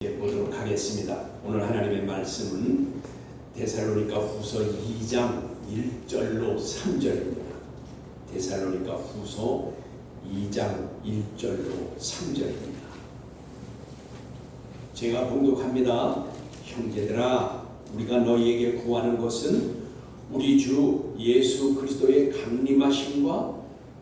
보도록 하겠습니다. 오늘 하나님의 말씀은 데살로니가 후서 2장 1절로 3절입니다. 데살로니가 후서 2장 1절로 3절입니다. 제가 봉독합니다. 형제들아, 우리가 너희에게 구하는 것은 우리 주 예수 그리스도의 강림하심과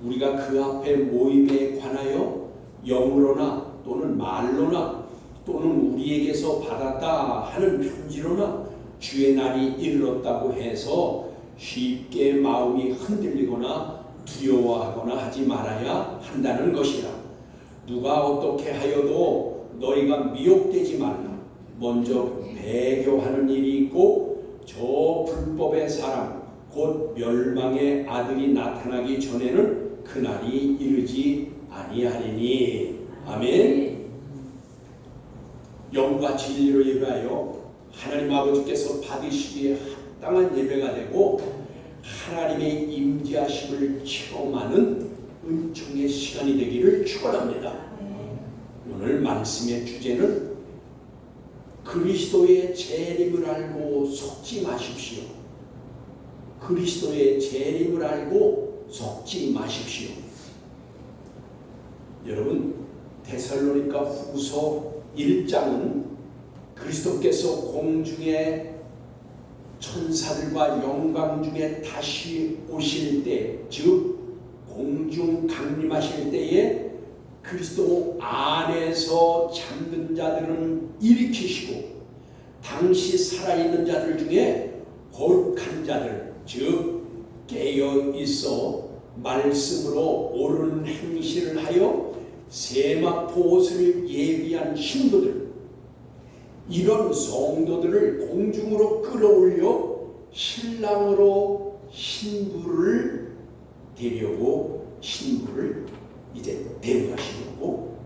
우리가 그 앞에 모임에 관하여 영으로나 또는 말로나 또는 우리에게서 받았다 하는 편지로나 주의 날이 이르렀다고 해서 쉽게 마음이 흔들리거나 두려워하거나 하지 말아야 한다는 것이라. 누가 어떻게 하여도 너희가 미혹되지 말라. 먼저 배교하는 일이 있고 저 불법의 사람 곧 멸망의 아들이 나타나기 전에는 그날이 이르지 아니하리니. 아멘. 영과 진리로 예배하여 하나님 아버지께서 받으시기에 합당한 예배가 되고 하나님의 임재하심을 체험하는 은총의 시간이 되기를 축원합니다. 오늘 말씀의 주제는 그리스도의 재림을 알고 속지 마십시오. 그리스도의 재림을 알고 속지 마십시오. 여러분, 데살로니가 후서 1장은 그리스도께서 공중의 천사들과 영광 중에 다시 오실 때, 즉 공중 강림하실 때에 그리스도 안에서 잠든 자들은 일으키시고 당시 살아있는 자들 중에 거룩한 자들, 즉 깨어 있어 말씀으로 옳은 행실을 하여 세마포 옷을 예비한 신도들, 이런 성도들을 공중으로 끌어올려 신랑으로 신부를 데려고 신부를 이제 데려가시려고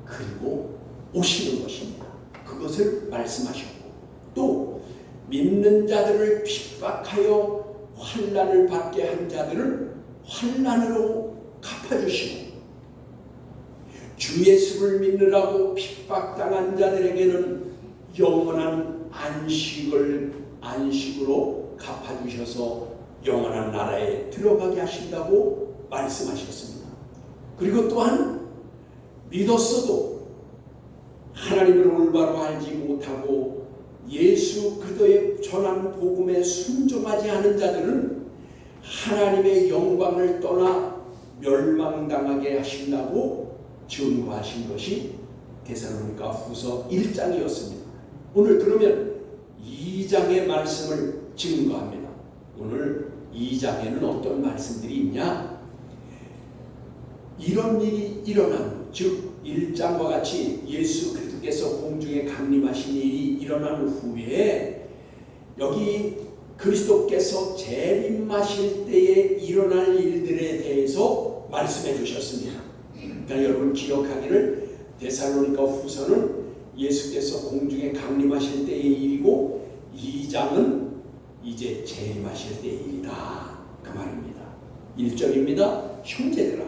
그리고 오시는 것입니다. 그것을 말씀하셨고, 또 믿는 자들을 핍박하여 환난을 받게 한 자들을 환난으로 갚아주시고, 주 예수를 믿느라고 핍박당한 자들에게는 영원한 안식으로 갚아주셔서 영원한 나라에 들어가게 하신다고 말씀하셨습니다. 그리고 또한 믿었어도 하나님을 올바로 알지 못하고 예수 그리스도의 전한 복음에 순종하지 않은 자들은 하나님의 영광을 떠나 멸망당하게 하신다고 증거하신 것이 데살로니가 후서 1장이었습니다. 오늘 그러면 2장의 말씀을 증거합니다. 오늘 2장에는 어떤 말씀들이 있냐? 이런 일이 일어난, 즉 1장과 같이 예수 그리스도께서 공중에 강림하신 일이 일어난 후에 여기 그리스도께서 재림하실 때에 일어날 일들에 대해서 말씀해 주셨습니다. 그러니까 여러분 기억하기를 데살로니가 후서는 예수께서 공중에 강림하실 때의 일이고 2장은 이제 재림하실 때의 일이다, 그 말입니다. 1절입니다. 형제들아,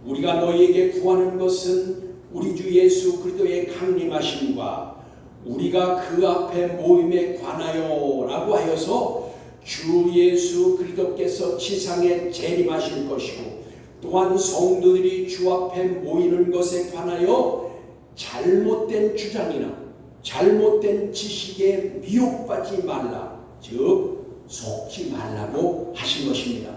우리가 너희에게 구하는 것은 우리 주 예수 그리스도의 강림하심과 우리가 그 앞에 모임에 관하여 라고 하여서 주 예수 그리스도께서 지상에 재림하실 것이고 또한 성도들이 주 앞에 모이는 것에 관하여 잘못된 주장이나 잘못된 지식에 미혹받지 말라, 즉 속지 말라고 하신 것입니다.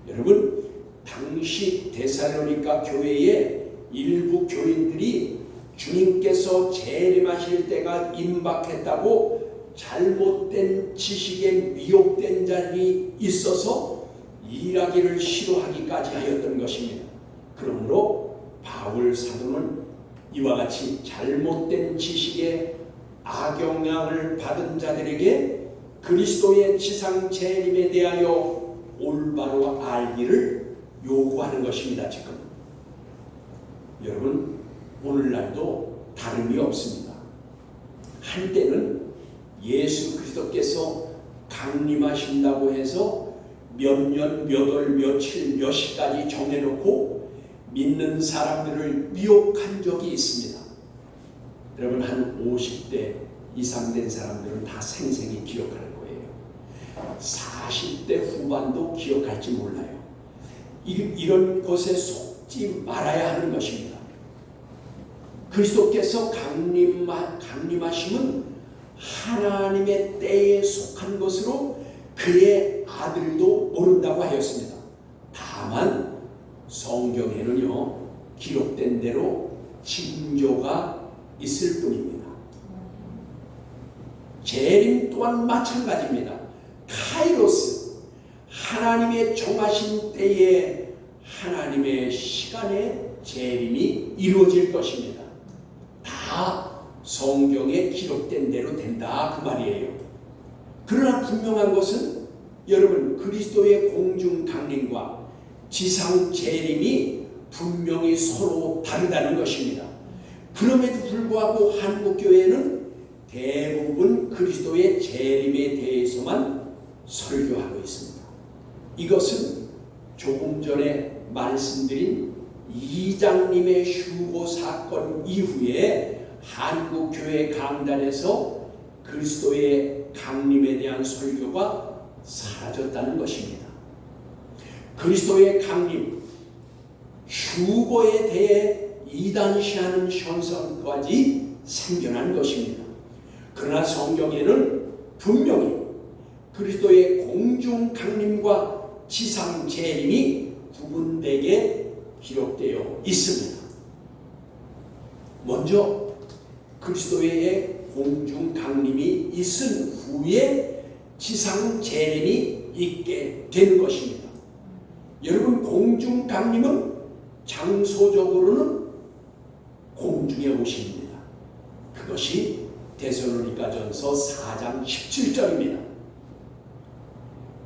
여러분, 당시 데살로니가 교회의 일부 교인들이 주님께서 재림하실 때가 임박했다고 잘못된 지식에 미혹된 자들이 있어서 일하기를 싫어하기까지 하였던 것입니다. 그러므로 바울 사도는 이와 같이 잘못된 지식에 악영향을 받은 자들에게 그리스도의 지상 재림에 대하여 올바로 알기를 요구하는 것입니다. 지금 여러분, 오늘날도 다름이 없습니다. 한때는 예수 그리스도께서 강림하신다고 해서 몇 년, 몇 월, 며칠, 몇 시까지 정해놓고 믿는 사람들을 미혹한 적이 있습니다. 여러분 한 50대 이상 된 사람들은 다 생생히 기억할 거예요. 40대 후반도 기억할지 몰라요. 이런 것에 속지 말아야 하는 것입니다. 그리스도께서 강림하심은 하나님의 때에 속한 것으로 그의 아들도 모른다고 하였습니다. 다만 성경에는요 기록된 대로 징조가 있을 뿐입니다. 재림 또한 마찬가지입니다. 카이로스, 하나님의 정하신 때에 하나님의 시간에 재림이 이루어질 것입니다. 다 성경에 기록된 대로 된다 그 말이에요. 그러나 분명한 것은 여러분 그리스도의 공중 강림과 지상 재림이 분명히 서로 다르다는 것입니다. 그럼에도 불구하고 한국교회는 대부분 그리스도의 재림에 대해서만 설교하고 있습니다. 이것은 조금 전에 말씀드린 이장님의 휴고 사건 이후에 한국교회 강단에서 그리스도의 강림에 대한 설교가 사라졌다는 것입니다. 그리스도의 강림, 휴거에 대해 이단시하는 현상까지 생겨난 것입니다. 그러나 성경에는 분명히 그리스도의 공중 강림과 지상 재림이 구분되게 기록되어 있습니다. 먼저 그리스도의 공중 강림이 있은 후에 지상 재림이 있게 되는 것입니다. 여러분 공중 강림은 장소적으로는 공중에 오십니다. 그것이 데살로니가전서 4장 17절입니다.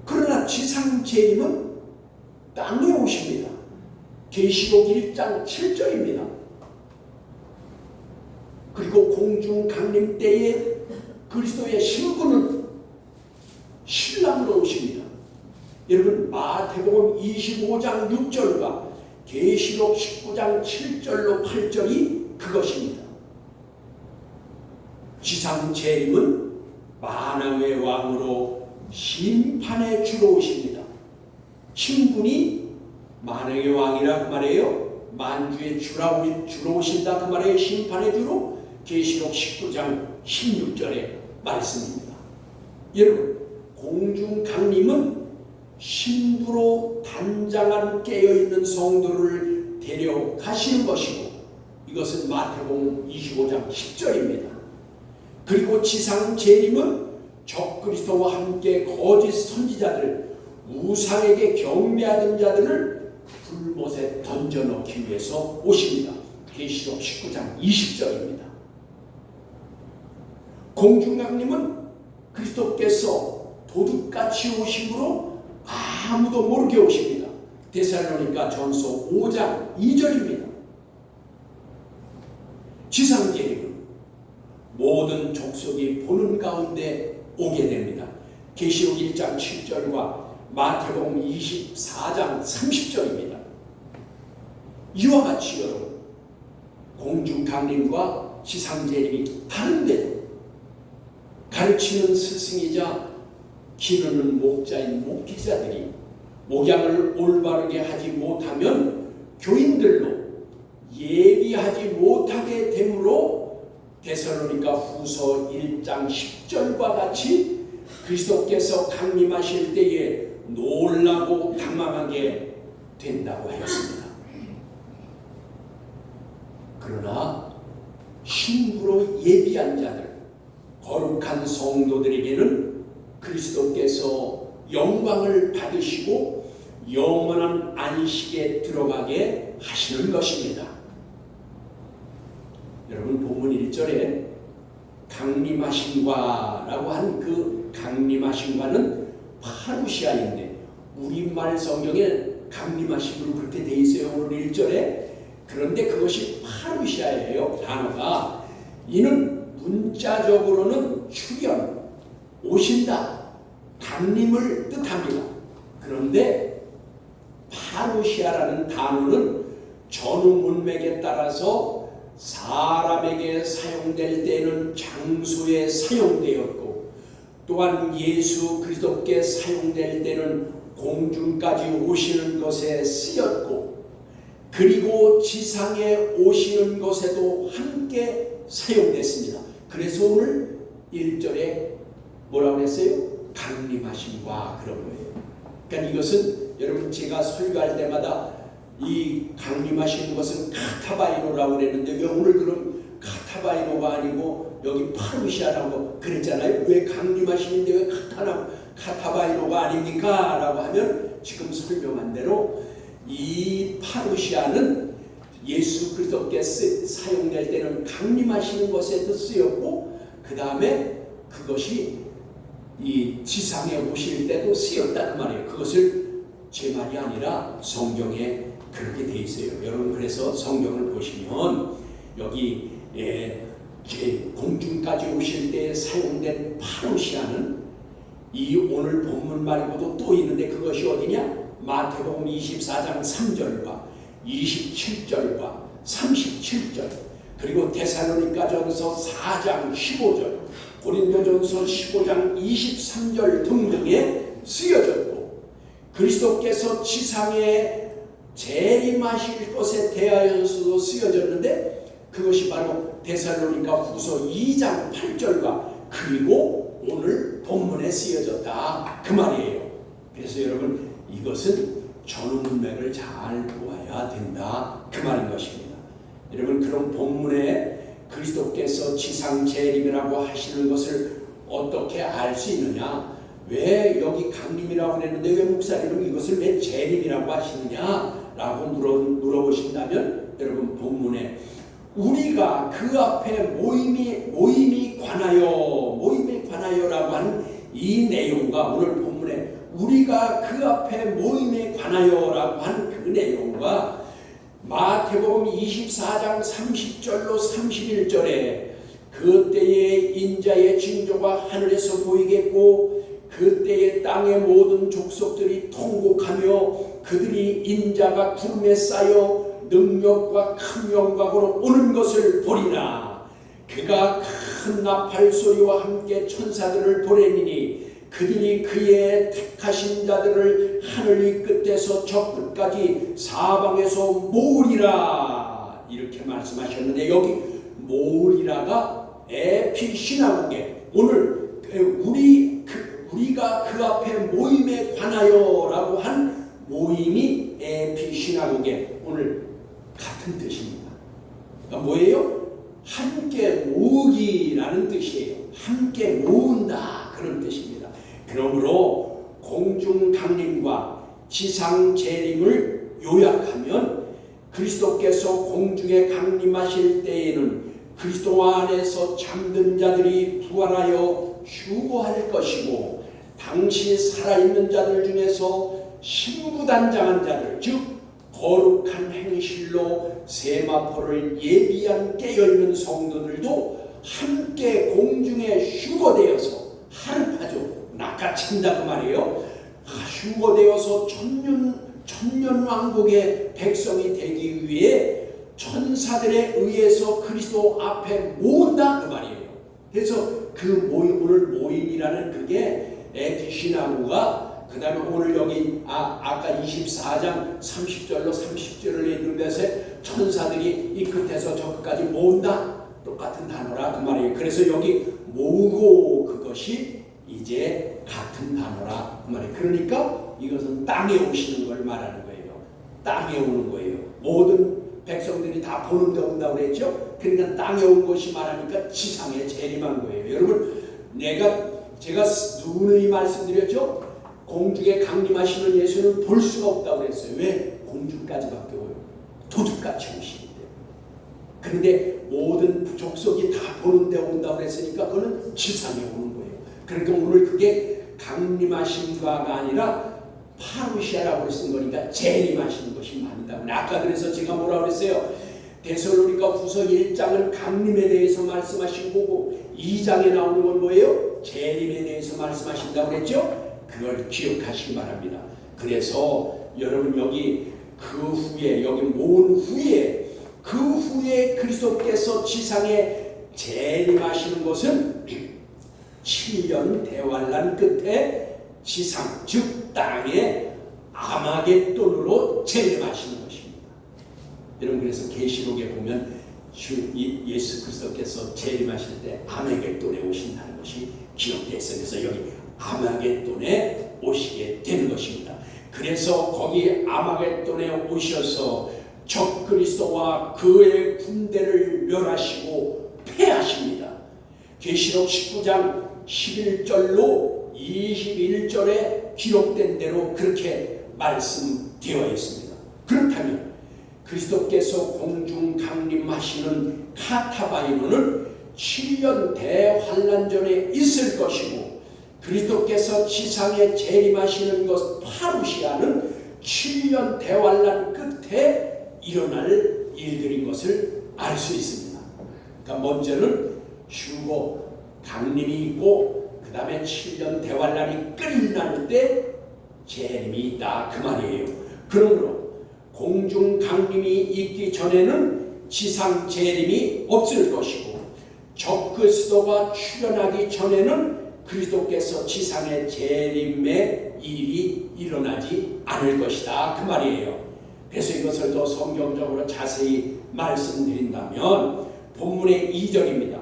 그러나 지상 재림은 땅에 오십니다. 계시록 1장 7절입니다. 그리고 공중 강림 때에 그리스도의 신부는 신랑으로 오십니다. 여러분 마태복음 25장 6절과 계시록 19장 7절로 8절이 그것입니다. 지상 재림은 만왕의 왕으로 심판에 주로 오십니다. 신분이 만왕의 왕이라 그 말이에요. 만주의 주로 오신다 그 말이에요. 심판의 주로. 계시록 19장 16절의 말씀입니다. 여러분 공중 강림은 신부로 단장한 깨어있는 성도를 데려가시는 것이고 이것은 마태복음 25장 10절입니다. 그리고 지상 재림은 적그리스도와 함께 거짓 선지자들 우상에게 경배하던 자들을 불못에 던져넣기 위해서 오십니다. 계시록 19장 20절입니다. 공중강림은 그리스도께서 도둑같이 오심으로 아무도 모르게 오십니다. 데살로니가 전서 5장 2절입니다. 지상재림은 모든 족속이 보는 가운데 오게 됩니다. 계시록 1장 7절과 마태복음 24장 30절입니다. 이와 같이 여러분 공중강림과 지상재림이 다른데도 가르치는 스승이자 기르는 목자인 목기자들이 목양을 올바르게 하지 못하면 교인들로 예비하지 못하게 되므로 데살로니가 후서 1장 10절과 같이 그리스도께서 강림하실 때에 놀라고 당황하게 된다고 하였습니다. 그러나 신부로 예비한 자들 거룩한 성도들에게는 그리스도께서 영광을 받으시고 영원한 안식에 들어가게 하시는 것입니다. 여러분 본문 1절에 강림하신과라고 한 그 강림하신과는 파루시아인데 우리말 성경에 강림하심으로 그렇게 돼 있어요. 오늘 1절에. 그런데 그것이 파루시아예요. 단어가. 이는 문자적으로는 출현, 오신다, 강림을 뜻합니다. 그런데 파루시아라는 단어는 전후 문맥에 따라서 사람에게 사용될 때는 장소에 사용되었고 또한 예수 그리스도께 사용될 때는 공중까지 오시는 것에 쓰였고 그리고 지상에 오시는 것에도 함께 사용됐습니다. 그래서 오늘 1절에 뭐라고 했어요? 강림하심과 그런 거예요. 그러니까 이것은 여러분 제가 설교할 때마다 이 강림하시는 것은 카타바이노라고 그랬는데 왜 오늘 그럼 카타바이노가 아니고 여기 파루시아라고 그랬잖아요. 왜 강림하시는데 왜 카타바이노가 아닙니까? 라고 하면 지금 설명한 대로 이 파루시아는 예수 그리스도께 사용될 때는 강림하시는 것에도 쓰였고 그 다음에 그것이 이 지상에 오실 때도 쓰였다 그 말이에요. 그것을 제 말이 아니라 성경에 그렇게 돼 있어요. 여러분 그래서 성경을 보시면 여기 공중까지 오실 때 사용된 파루시아는 이 오늘 본문 말고도 또 있는데 그것이 어디냐? 마태복음 24장 3절과 27절과 37절 그리고 데살로니가전서 4장 15절 고린도전서 15장 23절 등등에 쓰여졌고 그리스도께서 지상에 재림하실 것에 대하여서도 쓰여졌는데 그것이 바로 데살로니가 후서 2장 8절과 그리고 오늘 본문에 쓰여졌다 그 말이에요. 그래서 여러분 이것은 전운맥을 잘 보아야 된다 그 말인 것입니다. 여러분 그런 본문에 그리스도께서 지상 재림이라고 하시는 것을 어떻게 알 수 있느냐? 왜 여기 강림이라고 그랬는데 왜 목사님은 이것을 왜 재림이라고 하시느냐? 라고 물어보신다면 여러분 본문에 우리가 그 앞에 모임에 관하여라고 하는 이 내용과 오늘 본문에 우리가 그 앞에 모임에 관하여라고 하는 그 내용과 마태복음 24장 30절로 31절에 그때의 인자의 징조가 하늘에서 보이겠고 그때의 땅의 모든 족속들이 통곡하며 그들이 인자가 구름에 쌓여 능력과 큰 영광으로 오는 것을 보리라. 그가 큰 나팔 소리와 함께 천사들을 보내니니 그들이 그의 택하신 자들을 하늘 이 끝에서 저 끝까지 사방에서 모으리라 이렇게 말씀하셨는데 여기 모으리라가 에피시나고게 오늘 우리가 그 앞에 모임에 관하여라고 한 모임이 에피시나고게 오늘 같은 뜻입니다. 그러니까 뭐예요? 함께 모으기라는 뜻이에요. 함께 모은다 그런 뜻입니다. 그러므로 공중 강림과 지상 재림을 요약하면 그리스도께서 공중에 강림하실 때에는 그리스도 안에서 잠든 자들이 부활하여 휴거할 것이고 당시 살아있는 자들 중에서 신부단장한 자들 즉 거룩한 행실로 세마포를 예비한 깨어있는 성도들도 함께 공중에 휴거되어서 하늘파죠 낚아챈다 그 말이에요. 휴거되어서 천년 왕국의 백성이 되기 위해 천사들에 의해서 그리스도 앞에 모은다 그 말이에요. 그래서 그 오늘 모임이라는 그게 에피시나고가 그 다음에 오늘 여기 아까 24장 30절로 30절을 읽은 것에 천사들이 이 끝에서 저 끝까지 모은다 똑같은 단어라 그 말이에요. 그래서 여기 모으고 그것이 이제 같은 단어라 그 말이에요. 그러니까 이것은 땅에 오시는 걸 말하는 거예요. 땅에 오는 거예요. 모든 백성들이 다 보는 데 온다고 그랬죠. 그러니까 땅에 온 것이 말하니까 지상에 재림한 거예요. 여러분 제가 누누이 말씀드렸죠. 공중에 강림하시는 예수는 볼 수가 없다고 그랬어요. 왜? 공중까지밖에 오요. 도둑같이 오시는데. 그런데 모든 족속이 다 보는 데 온다고 그랬으니까 그거는 지상에 오는 거예요. 그러니까 오늘 그게 강림하심과가 아니라 파루시아라고 쓴 거니까 재림하시는 것이 맞다. 아까 그래서 제가 뭐라고 그랬어요? 데살로니가 후서 1장은 강림에 대해서 말씀하신 거고 2장에 나오는 건 뭐예요? 재림에 대해서 말씀하신다고 그랬죠? 그걸 기억하시기 바랍니다. 그래서 여러분 여기 그 후에 여기 모은 후에 그 그 후에 그리스도께서 지상에 재림하시는 것은 7년 대환란 끝에 지상 즉 땅에 아마겟돈으로 재림하시는 것입니다. 여러분 그래서 계시록에 보면 예수 그리스도께서 재림하실 때 아마겟돈에 오신다는 것이 기록되어 있어요. 그래서 여기 아마겟돈에 오시게 되는 것입니다. 그래서 거기 아마겟돈에 오셔서 적 그리스도와 그의 군대를 멸하시고 패하십니다. 계시록 19장 11절로 21절에 기록된 대로 그렇게 말씀되어 있습니다. 그렇다면 그리스도께서 공중 강림하시는 카타바이노는 7년 대환란 전에 있을 것이고 그리스도께서 지상에 재림하시는 것 파루시아는 7년 대환란 끝에 일어날 일들인 것을 알 수 있습니다. 그러니까 먼저는 휴거 강림이 있고 그 다음에 7년 대환란이 끝날 때 재림이 있다 그 말이에요. 그러므로 공중 강림이 있기 전에는 지상 재림이 없을 것이고 적 그리스도가 출현하기 전에는 그리스도께서 지상의 재림의 일이 일어나지 않을 것이다 그 말이에요. 그래서 이것을 더 성경적으로 자세히 말씀드린다면 본문의 2절입니다.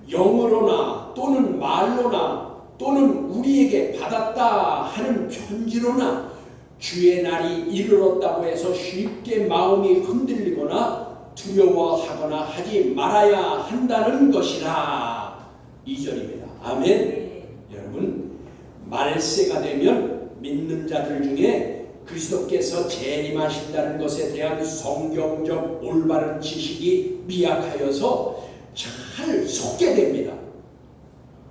영으로나 또는 말로나 또는 우리에게 받았다 하는 편지로나 주의 날이 이르렀다고 해서 쉽게 마음이 흔들리거나 두려워하거나 하지 말아야 한다는 것이라. 2절입니다. 아멘. 네. 여러분 말세가 되면 믿는 자들 중에 그리스도께서 재림하신다는 것에 대한 성경적 올바른 지식이 미약하여서 잘 속게 됩니다.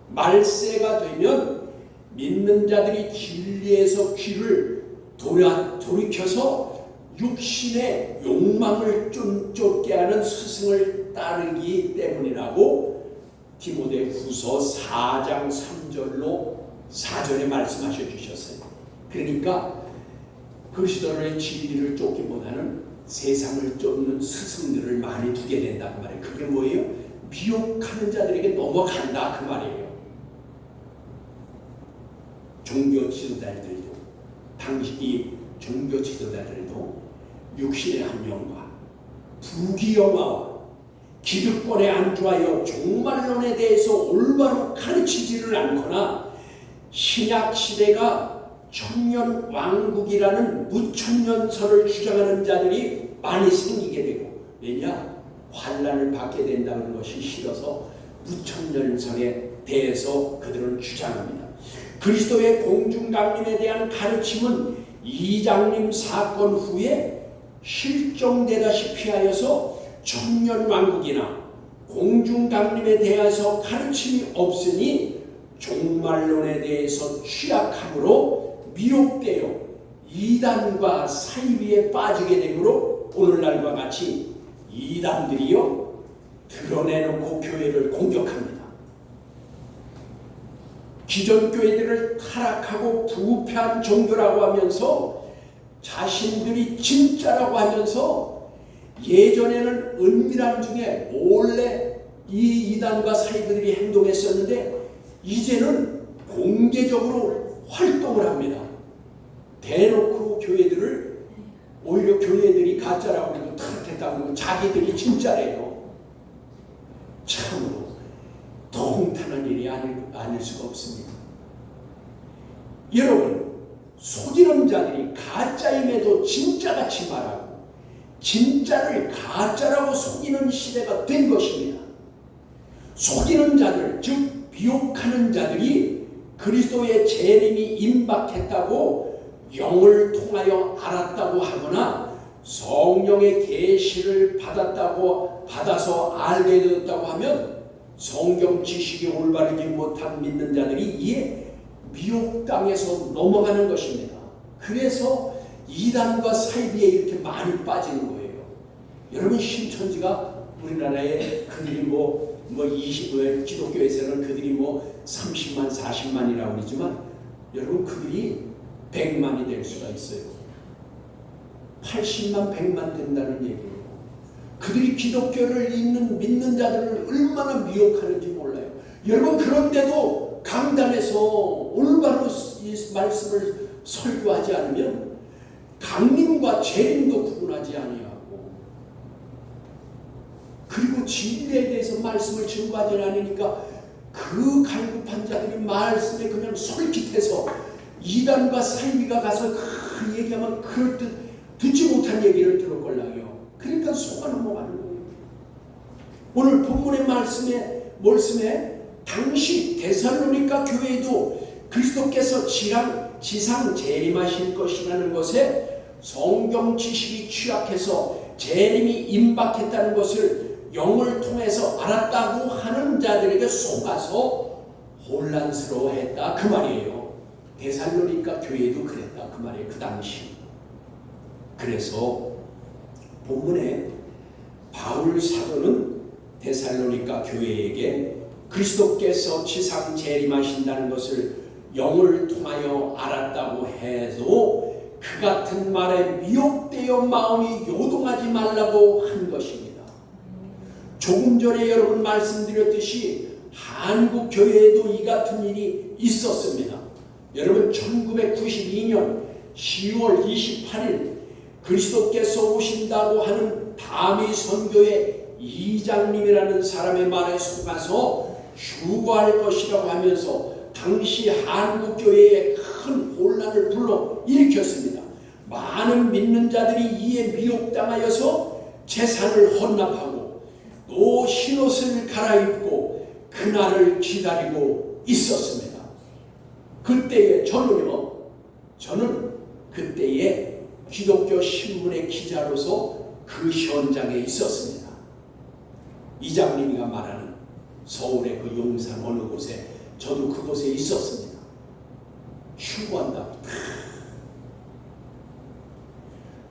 말세가 되면 믿는 자들이 진리에서 귀를 돌이켜서 육신의 욕망을 쫓게 하는 스승을 따르기 때문이라고 디모데후서 4장 4절에 말씀하셔 주셨어요. 그러니까 그리스도의 진리를 쫓기보다는 세상을 쫓는 스승들을 많이 두게 된다 그 말이에요. 그게 뭐예요? 미혹하는 자들에게 넘어간다 그 말이에요. 종교 지도자들도 당시 종교 지도자들도 육신의 안녕과 부귀영화와 기득권에 안주하여 종말론에 대해서 올바로 가르치지를 않거나 신약 시대가 천년 왕국이라는 무천년설을 주장하는 자들이 많이 생기게 되고 왜냐? 환란을 받게 된다는 것이 싫어서 무천년설에 대해서 그들은 주장합니다. 그리스도의 공중강림에 대한 가르침은 이장림 사건 후에 실종되다시피 하여서 천년왕국이나 공중강림에 대해서 가르침이 없으니 종말론에 대해서 취약함으로 미혹되어 이단과 사이비에 빠지게 되므로 오늘날과 같이 이단들이요 드러내놓고 교회를 공격합니다. 기존 교회들을 타락하고 부패한 종교라고 하면서 자신들이 진짜라고 하면서 예전에는 은밀한 중에 몰래 이 이단과 사이비들이 행동했었는데 이제는 공개적으로 활동을 합니다. 대놓고 교회들을 오히려 교회들이 가짜라고 그러고 타락했다고 그러고 자기들이 진짜래요. 참으로 통탄한 일이 아닐 수가 없습니다. 여러분 속이는 자들이 가짜임에도 진짜같이 말하고 진짜를 가짜라고 속이는 시대가 된 것입니다. 속이는 자들 즉 미혹하는 자들이 그리스도의 재림이 임박했다고 영을 통하여 알았다고 하거나 성령의 계시를 받아서 알게 되었다고 하면 성경 지식이 올바르지 못한 믿는 자들이 이에 미혹당해서 넘어가는 것입니다. 그래서 이단과 사이비에 이렇게 많이 빠지는 거예요. 여러분 신천지가 우리나라에 그들이 20회 기독교에서는 그들이 30만 40만이라고 그러지만 여러분 그들이 100만이 될 수가 있어요. 80만 100만 된다는 얘기예요. 그들이 기독교를 믿는 자들을 얼마나 미혹하는지 몰라요. 여러분, 그런데도 강단에서 올바로 이 말씀을 설교하지 않으면 강림과 재림도 구분하지 아니하고, 그리고 진리에 대해서 말씀을 증거하지 않으니까 그 갈급한 자들이 말씀에 그냥 솔깃해서 이단과 살미가 가서 그 얘기하면 그럴 듯 듣지 못한 얘기를 들어걸랑요. 그러니까 속아 넘어가는 거예요. 오늘 본문의 말씀에 당시 데살로니가 교회에도 그리스도께서 지상 재림하실 것이라는 것에 성경 지식이 취약해서 재림이 임박했다는 것을 영을 통해서 알았다고 하는 자들에게 속아서 혼란스러워했다, 그 말이에요. 데살로니가 교회도 그랬다, 그 말이에요. 그 당시. 그래서 본문에 바울 사도는 데살로니가 교회에게 그리스도께서 지상 재림하신다는 것을 영을 통하여 알았다고 해도 그 같은 말에 미혹되어 마음이 요동하지 말라고 한 것입니다. 조금 전에 여러분 말씀드렸듯이 한국 교회에도 이 같은 일이 있었습니다. 여러분, 1992년 10월 28일 그리스도께서 오신다고 하는 다미 선교의 이장님이라는 사람의 말에 속아서 휴거할 것이라고 하면서 당시 한국교회에 큰 혼란을 불러 일으켰습니다. 많은 믿는 자들이 이에 미혹당하여서 재산을 헌납하고 또 흰옷을 갈아입고 그날을 기다리고 있었습니다. 그때에 저는 그때에 기독교 신문의 기자로서 그 현장에 있었습니다. 이장님이가 말하는 서울의 그 용산 어느 곳에 저도 그곳에 있었습니다. 휴거한다고.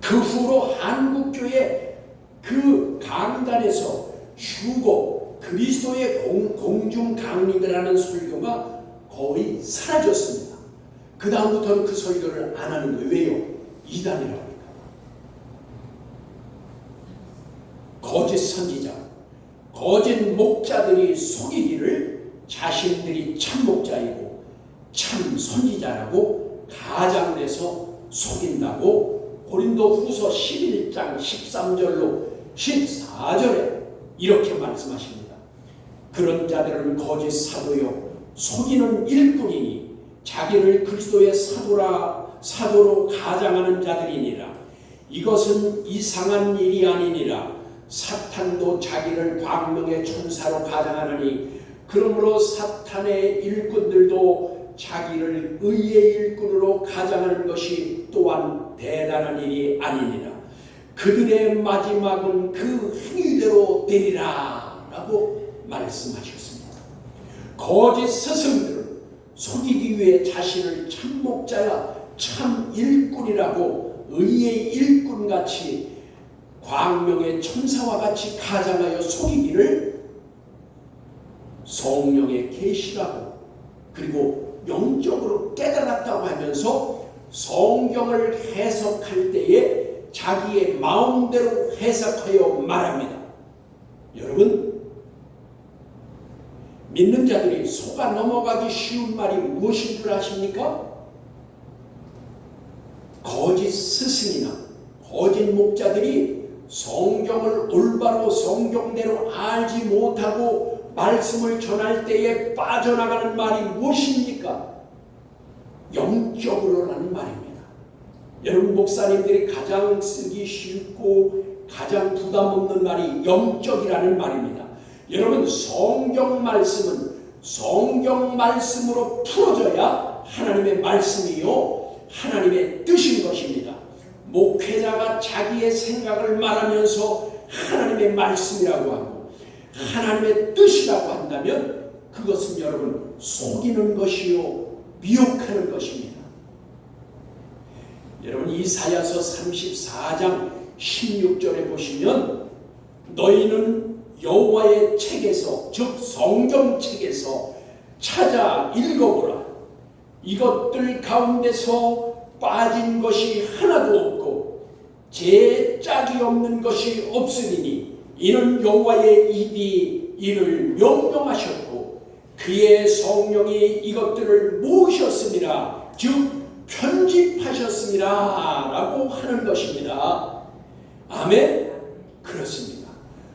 그 후로 한국교회 그 강단에서 휴거, 그리스도의 공중 강림이라는 설교가 거의 사라졌습니다. 그 다음부터는 그 설교를 안 하는 거예요. 왜요? 이단이라고 하니까. 거짓 선지자, 거짓 목자들이 속이기를 자신들이 참 목자이고 참 선지자라고 가장내서 속인다고 고린도 후서 11장 13절로 14절에 이렇게 말씀하십니다. 그런 자들은 거짓 사도요 속이는 일꾼이니 자기를 그리스도의 사도로 가장하는 자들이니라. 이것은 이상한 일이 아니니라. 사탄도 자기를 광명의 천사로 가장하느니 그러므로 사탄의 일꾼들도 자기를 의의 일꾼으로 가장하는 것이 또한 대단한 일이 아니니라. 그들의 마지막은 그 행위대로 되리라 라고 말씀하셨습니다. 거짓 스승들은 속이기 위해 자신을 참 목자야 참 일꾼이라고 의의 일꾼같이 광명의 천사와 같이 가장하여 속이기를 성령의 계시라고 그리고 영적으로 깨달았다고 하면서 성경을 해석할 때에 자기의 마음대로 해석하여 말합니다. 여러분, 믿는 자들이 속아 넘어가기 쉬운 말이 무엇인 줄 아십니까? 거짓 스승이나 거짓 목자들이 성경을 올바로 성경대로 알지 못하고 말씀을 전할 때에 빠져나가는 말이 무엇입니까? 영적으로라는 말입니다. 여러분, 목사님들이 가장 쓰기 쉽고 가장 부담 없는 말이 영적이라는 말입니다. 여러분, 성경 말씀은 성경 말씀으로 풀어져야 하나님의 말씀이요 하나님의 뜻인 것입니다. 목회자가 자기의 생각을 말하면서 하나님의 말씀이라고 하고 하나님의 뜻이라고 한다면 그것은 여러분 속이는 것이요 미혹하는 것입니다. 여러분, 이사야서 34장 16절에 보시면 너희는 여호와의 책에서 즉 성경책에서 찾아 읽어보라. 이것들 가운데서 빠진 것이 하나도 없고 제 짝이 없는 것이 없으리니 이는 여호와의 입이 이를 명령하셨고 그의 성령이 이것들을 모으셨습니다. 즉 편집하셨습니다 라고 하는 것입니다. 아멘. 그렇습니다.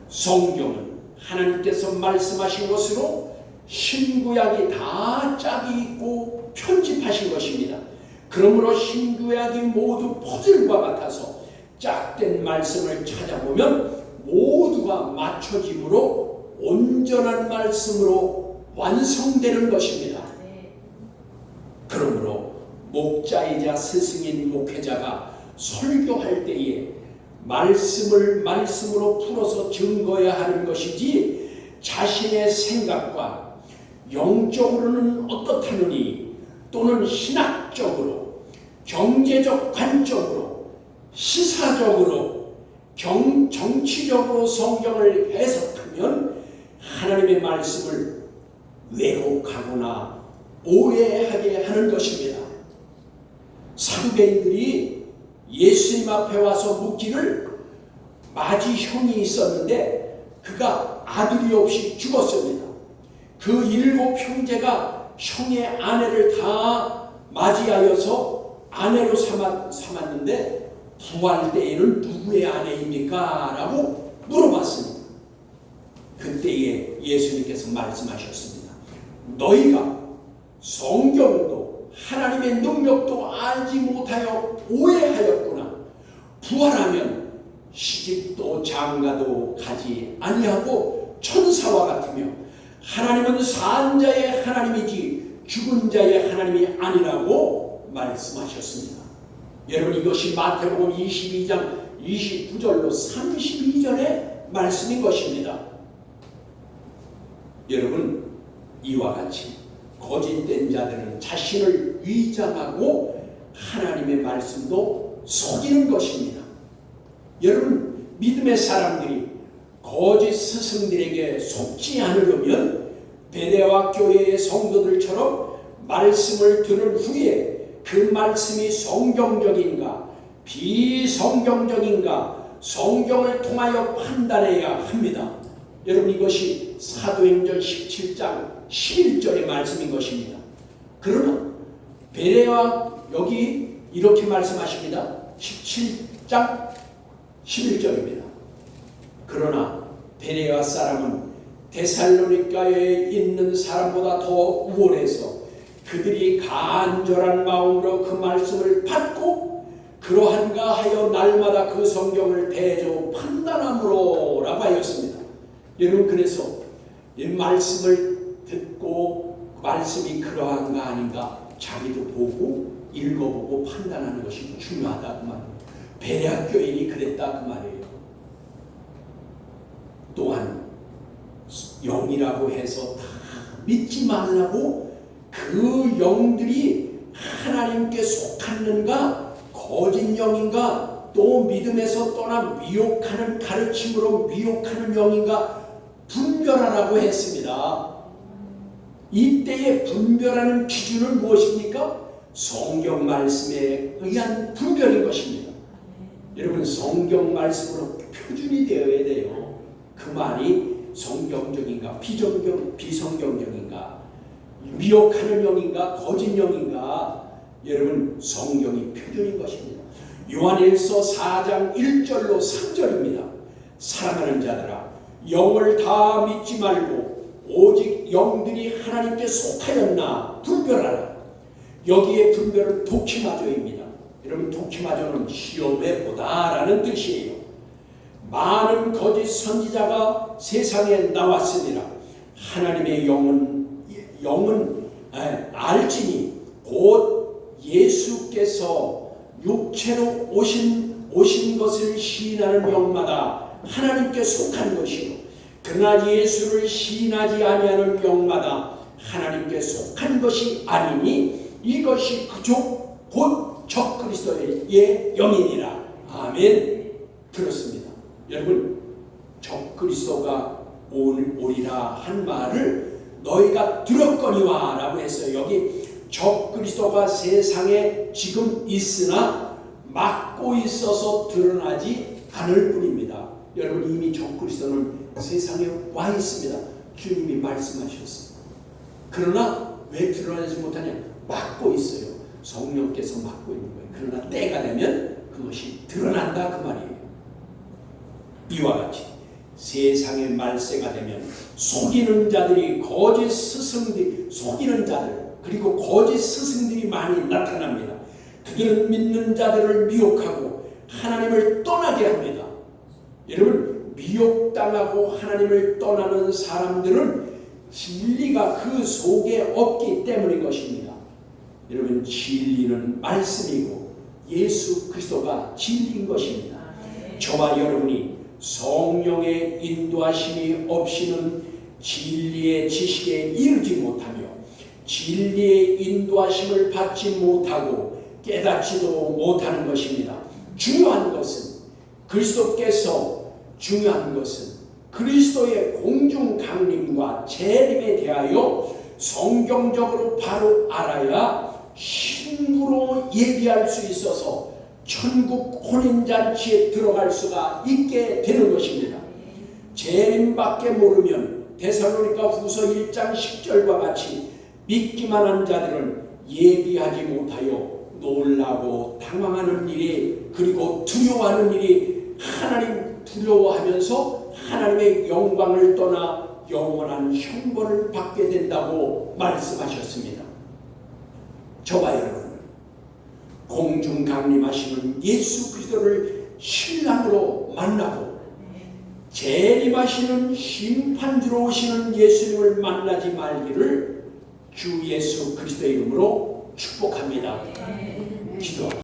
성경은 하나님께서 말씀하신 것으로 신구약이 다 짝이 있고 편집하신 것입니다. 그러므로 신구약이 모두 퍼즐과 같아서 짝된 말씀을 찾아보면 모두가 맞춰짐으로 온전한 말씀으로 완성되는 것입니다. 그러므로 목자이자 스승인 목회자가 설교할 때에 말씀으로 풀어서 증거해야 하는 것이지 자신의 생각과 영적으로는 어떻다느니 또는 신학적으로 경제적 관점으로 시사적으로 정치적으로 성경을 해석하면 하나님의 말씀을 왜곡하거나 오해하게 하는 것입니다. 사두개인들이 예수님 앞에 와서 묻기를 마지 형이 있었는데 그가 아들이 없이 죽었습니다. 그 7 형제가 형의 아내를 다 맞이하여서 아내로 삼았는데 부활 때에는 누구의 아내입니까? 라고 물어봤습니다. 그때에 예수님께서 말씀하셨습니다. 너희가 성경도 하나님의 능력도 알지 못하여 오해하였구나. 부활하면 시집도 장가도 가지 아니하고 천사와 같으며 하나님은 산 자의 하나님이지 죽은 자의 하나님이 아니라고 말씀하셨습니다. 여러분 이것이 마태복음 22장 29절로 32절의 말씀인 것입니다. 여러분 이와 같이 거짓된 자들은 자신을 위장하고 하나님의 말씀도 속이는 것입니다. 여러분 믿음의 사람들이 거짓 스승들에게 속지 않으려면 베레아 교회의 성도들처럼 말씀을 들은 후에 그 말씀이 성경적인가 비성경적인가 성경을 통하여 판단해야 합니다. 여러분 이것이 사도행전 17장 11절의 말씀인 것입니다. 그러나 베레아 여기 이렇게 말씀하십니다. 17장 11절입니다. 그러나 베레아 사람은 데살로니가에 있는 사람보다 더 우월해서 그들이 간절한 마음으로 그 말씀을 받고 그러한가 하여 날마다 그 성경을 대조 판단함으로 라고 하였습니다. 여러분 그래서 이 말씀을 듣고 말씀이 그러한가 아닌가 자기도 보고 읽어보고 판단하는 것이 중요하다 그 말이에요. 베레아 교인이 그랬다 그 말이에요. 또한 영이라고 해서 다 믿지 말라고 그 영들이 하나님께 속하는가 거짓 영인가 또 믿음에서 떠나 미혹하는 가르침으로 미혹하는 영인가 분별하라고 했습니다. 이때의 분별하는 기준은 무엇입니까? 성경 말씀에 의한 분별인 것입니다. 여러분 성경 말씀으로 표준이 되어야 돼요. 그 말이 성경적인가 비성경적인가 미혹하는 영인가 거짓 영인가 여러분 성경이 표준인 것입니다. 요한일서 4장 1절로 3절입니다. 사랑하는 자들아 영을 다 믿지 말고 오직 영들이 하나님께 속하였나 분별하라. 여기에 분별은 도키마조입니다. 여러분 도키마조는 시험해 보다라는 뜻이에요. 많은 거짓 선지자가 세상에 나왔으니라. 하나님의 영은 알지니 곧 예수께서 육체로 오신 것을 시인하는 영마다 하나님께 속한 것이요 그러나 예수를 시인하지 아니하는 영마다 하나님께 속한 것이 아니니 이것이 그저 곧 적그리스도의 영이니라. 아멘. 그렇습니다. 여러분 적그리스도가 오리라 한 말을 너희가 들었거니와 라고 했어요. 여기 적그리스도가 세상에 지금 있으나 막고 있어서 드러나지 않을 뿐입니다. 여러분 이미 적그리스도는 세상에 와 있습니다. 주님이 말씀하셨어요. 그러나 왜 드러나지 못하냐? 막고 있어요. 성령께서 막고 있는 거예요. 그러나 때가 되면 그것이 드러난다 그 말이에요. 이와 같이 세상의 말세가 되면 속이는 자들이 거짓 스승들이 속이는 자들 그리고 거짓 스승들이 많이 나타납니다. 그들은 믿는 자들을 미혹하고 하나님을 떠나게 합니다. 여러분 미혹당하고 하나님을 떠나는 사람들은 진리가 그 속에 없기 때문인 것입니다. 여러분 진리는 말씀이고 예수 그리스도가 진리인 것입니다. 저와 여러분이 성령의 인도하심이 없이는 진리의 지식에 이르지 못하며 진리의 인도하심을 받지 못하고 깨닫지도 못하는 것입니다. 중요한 것은 그리스도의 공중 강림과 재림에 대하여 성경적으로 바로 알아야 신부로 예비할 수 있어서 천국 혼인잔치에 들어갈 수가 있게 되는 것입니다. 재림밖에 모르면 데살로니가 후서 1장 10절과 같이 믿기만 한 자들은 예비하지 못하여 놀라고 당황하는 일이 그리고 두려워하는 일이 하나님 두려워하면서 하나님의 영광을 떠나 영원한 형벌을 받게 된다고 말씀하셨습니다. 저와 여러분 공중 강림하시는 예수 그리스도를 신랑으로 만나고 재림하시는 심판주로 오시는 예수님을 만나지 말기를 주 예수 그리스도의 이름으로 축복합니다. 기도합니다.